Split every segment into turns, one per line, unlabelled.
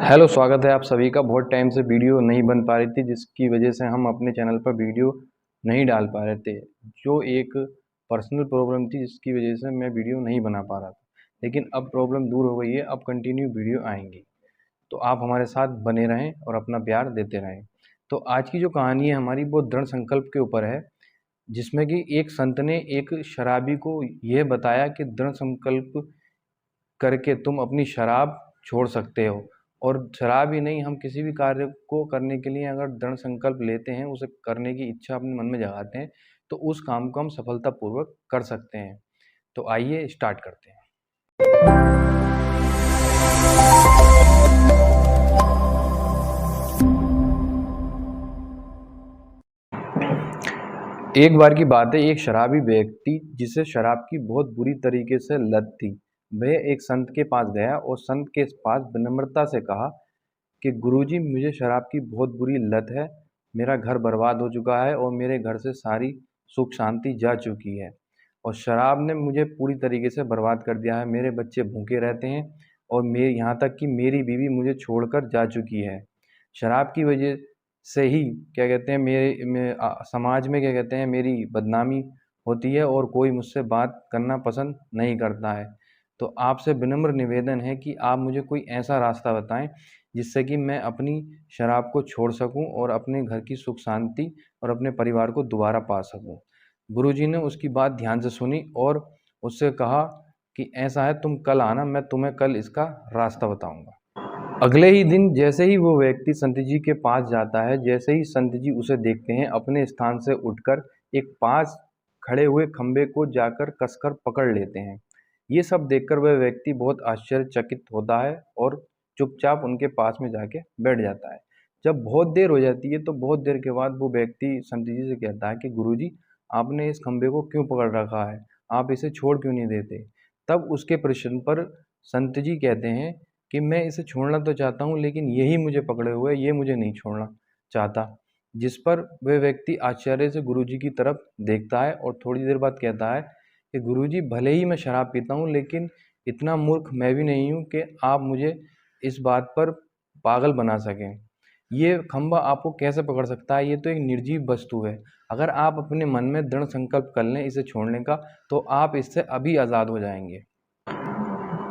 Hello, स्वागत है आप सभी का। बहुत टाइम से वीडियो नहीं बन पा रही थी, जिसकी वजह से हम अपने चैनल पर वीडियो नहीं डाल पा रहे थे। जो एक पर्सनल प्रॉब्लम थी, जिसकी वजह से मैं वीडियो नहीं बना पा रहा था। लेकिन अब प्रॉब्लम दूर हो गई है, अब कंटिन्यू वीडियो आएंगी। तो आप हमारे साथ बने रहें और अपना प्यार देते रहें। तो आज की जो कहानी है हमारी, वो दृढ़ संकल्प के ऊपर है, जिसमें कि एक संत ने एक शराबी को यह बताया कि दृढ़ संकल्प करके तुम अपनी शराब छोड़ सकते हो। और शराब ही नहीं, हम किसी भी कार्य को करने के लिए अगर दृढ़ संकल्प लेते हैं, उसे करने की इच्छा अपने मन में जगाते हैं, तो उस काम को हम सफलतापूर्वक कर सकते हैं। तो आइए स्टार्ट करते हैं। एक बार की बात है, एक शराबी व्यक्ति जिसे शराब की बहुत बुरी तरीके से लत थी, वह एक संत के पास गया और संत के पास विनम्रता से कहा कि गुरुजी, मुझे शराब की बहुत बुरी लत है। मेरा घर बर्बाद हो चुका है और मेरे घर से सारी सुख शांति जा चुकी है, और शराब ने मुझे पूरी तरीके से बर्बाद कर दिया है। मेरे बच्चे भूखे रहते हैं और यहाँ तक कि मेरी बीवी मुझे छोड़कर जा चुकी है। शराब की वजह से ही क्या कहते हैं समाज में क्या कहते हैं मेरी बदनामी होती है और कोई मुझसे बात करना पसंद नहीं करता है। तो आपसे विनम्र निवेदन है कि आप मुझे कोई ऐसा रास्ता बताएं जिससे कि मैं अपनी शराब को छोड़ सकूं और अपने घर की सुख शांति और अपने परिवार को दोबारा पा सकूं। गुरुजी ने उसकी बात ध्यान से सुनी और उससे कहा कि ऐसा है, तुम कल आना, मैं तुम्हें कल इसका रास्ता बताऊंगा। अगले ही दिन जैसे ही वो व्यक्ति संत जी के पास जाता है, जैसे ही संत जी उसे देखते हैं, अपने स्थान से उठकर एक पास खड़े हुए खंबे को जाकर कसकर पकड़ लेते हैं। ये सब देखकर वह व्यक्ति बहुत आश्चर्यचकित होता है और चुपचाप उनके पास में जाके बैठ जाता है। जब बहुत देर हो जाती है, तो बहुत देर के बाद वो व्यक्ति संत जी से कहता है कि गुरुजी, आपने इस खंबे को क्यों पकड़ रखा है? आप इसे छोड़ क्यों नहीं देते? तब उसके प्रश्न पर संत जी कहते हैं कि मैं इसे छोड़ना तो चाहता हूँ, लेकिन यही मुझे पकड़े हुए है, ये मुझे नहीं छोड़ना चाहता। जिस पर वह व्यक्ति आश्चर्य से गुरुजी की तरफ देखता है और थोड़ी देर बाद कहता है कि गुरुजी, भले ही मैं शराब पीता हूँ, लेकिन इतना मूर्ख मैं भी नहीं हूँ कि आप मुझे इस बात पर पागल बना सकें। ये खंबा आपको कैसे पकड़ सकता है? ये तो एक निर्जीव वस्तु है। अगर आप अपने मन में दृढ़ संकल्प कर लें इसे छोड़ने का, तो आप इससे अभी आज़ाद हो जाएंगे।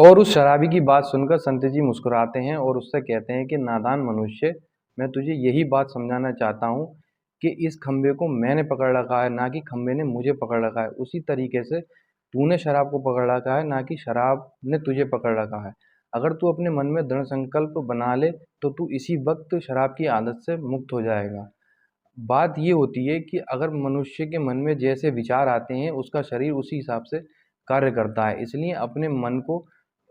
और उस शराबी की बात सुनकर संत जी मुस्कुराते हैं और उससे कहते हैं कि नादान मनुष्य, मैं तुझे यही बात समझाना चाहता हूँ कि इस खंबे को मैंने पकड़ रखा है, ना कि खंबे ने मुझे पकड़ रखा है। उसी तरीके से तूने शराब को पकड़ रखा है, ना कि शराब ने तुझे पकड़ रखा है। अगर तू अपने मन में दृढ़ संकल्प बना ले, तो तू इसी वक्त शराब की आदत से मुक्त हो जाएगा। बात ये होती है कि अगर मनुष्य के मन में जैसे विचार आते हैं, उसका शरीर उसी हिसाब से कार्य करता है। इसलिए अपने मन को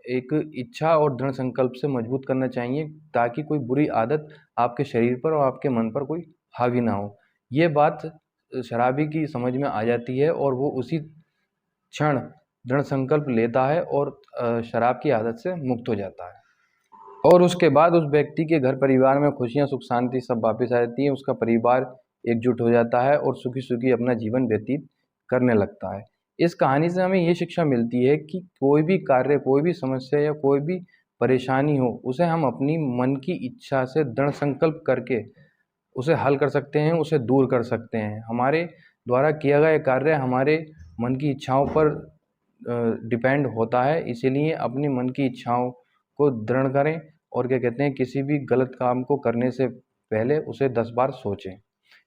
एक इच्छा और दृढ़ संकल्प से मजबूत करना चाहिए, ताकि कोई बुरी आदत आपके शरीर पर और आपके मन पर कोई हावी ना हो। ये बात शराबी की समझ में आ जाती है और वो उसी क्षण दृढ़ संकल्प लेता है और शराब की आदत से मुक्त हो जाता है। और उसके बाद उस व्यक्ति के घर परिवार में खुशियाँ, सुख शांति सब वापस आ जाती है। उसका परिवार एकजुट हो जाता है और सुखी सुखी अपना जीवन व्यतीत करने लगता है। इस कहानी से हमें ये शिक्षा मिलती है कि कोई भी कार्य, कोई भी समस्या या कोई भी परेशानी हो, उसे हम अपनी मन की इच्छा से दृढ़ संकल्प करके उसे हल कर सकते हैं, उसे दूर कर सकते हैं। हमारे द्वारा किया गया कार्य हमारे मन की इच्छाओं पर डिपेंड होता है। इसीलिए अपनी मन की इच्छाओं को दृढ़ करें और क्या कहते हैं, किसी भी गलत काम को करने से पहले उसे 10 बार सोचें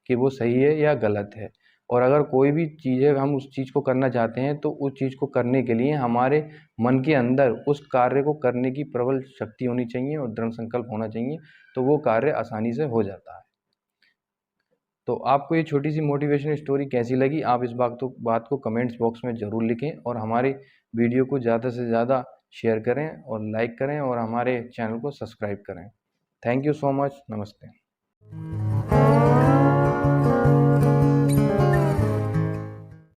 कि वो सही है या गलत है। और अगर कोई भी चीज़ है, हम उस चीज़ को करना चाहते हैं, तो उस चीज़ को करने के लिए हमारे मन के अंदर उस कार्य को करने की प्रबल शक्ति होनी चाहिए और दृढ़ संकल्प होना चाहिए, तो वो कार्य आसानी से हो जाता है। तो आपको ये छोटी सी मोटिवेशन स्टोरी कैसी लगी? आप इस बात को कमेंट्स बॉक्स में ज़रूर लिखें और हमारे वीडियो को ज़्यादा से ज़्यादा शेयर करें और लाइक करें और हमारे चैनल को सब्सक्राइब करें। Thank you so much. नमस्ते।